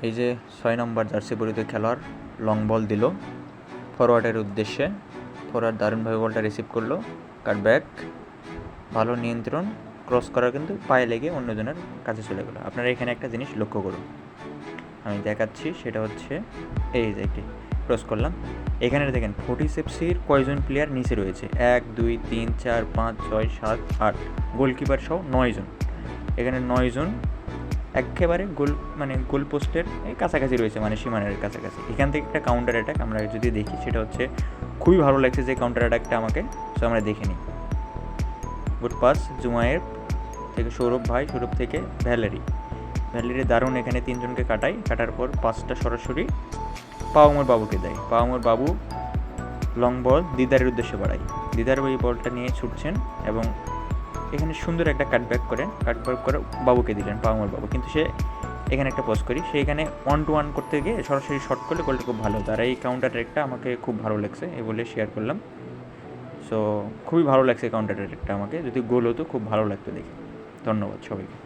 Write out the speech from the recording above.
এই যে 6 নম্বর জার্সি পরিহিত খেলোয়াড় লং বল দিল ফরওয়ার্ডের উদ্দেশ্যে। ফরওয়ার্ড দারুণভাবে বলটা রিসিভ করলো, কাটব্যাক, ভালো নিয়ন্ত্রণ, ক্রস করার কিন্তু পায়ে লেগে অন্যজনের কাছে চলে গেলো। আপনারা এখানে একটা জিনিস লক্ষ্য করুন, আমি দেখাচ্ছি, সেটা হচ্ছে এই যে একটি ক্রস করলাম, এখানে দেখেন ফোর্টিসেপসির কয়জন প্লেয়ার নিচে রয়েছে, 1 2 3 4 5 6 7 8, গোলকিপার সহ 9 জন। এখানে 9 জন একেবারে গোল পোস্টের কাছাকাছি রয়েছে, মানে সীমানার কাছাকাছি। এখান থেকে একটা কাউন্টার অ্যাটাক আমরা যদি দেখি, সেটা হচ্ছে খুবই ভালো লাগছে যে কাউন্টার অ্যাটাকটা আমাকে, সো আমরা দেখে নিই। গুড পাস জুমায়ের থেকে সৌরভ থেকে ভ্যালেরি দারুণ এখানে 3 জনকে কাটার পর পাসটা সরাসরি পাওমর বাবুকে দেয়। পাওমর বাবু লং বল দিদারের উদ্দেশ্যে বাড়ায়। দিদার এই বলটা নিয়ে ছুটছেন এবং এখানে সুন্দর একটা কাটব্যাক করে বাবুকে দিলেন, পাওমর বাবু। কিন্তু সে এখানে একটা পজ করি, সে এখানে 1-to-1 করতে গিয়ে সরাসরি শট করলে গোলটা খুব ভালো। তার এই কাউন্টার অ্যাটাকটা আমাকে খুব ভালো লাগছে, এই বলে শেয়ার করলাম। সো খুবই ভালো লাগছে কাউন্টার অ্যাটাকটা আমাকে, যদি গোল হতো খুব ভালো লাগতো দেখে। ধন্যবাদ সবাইকে।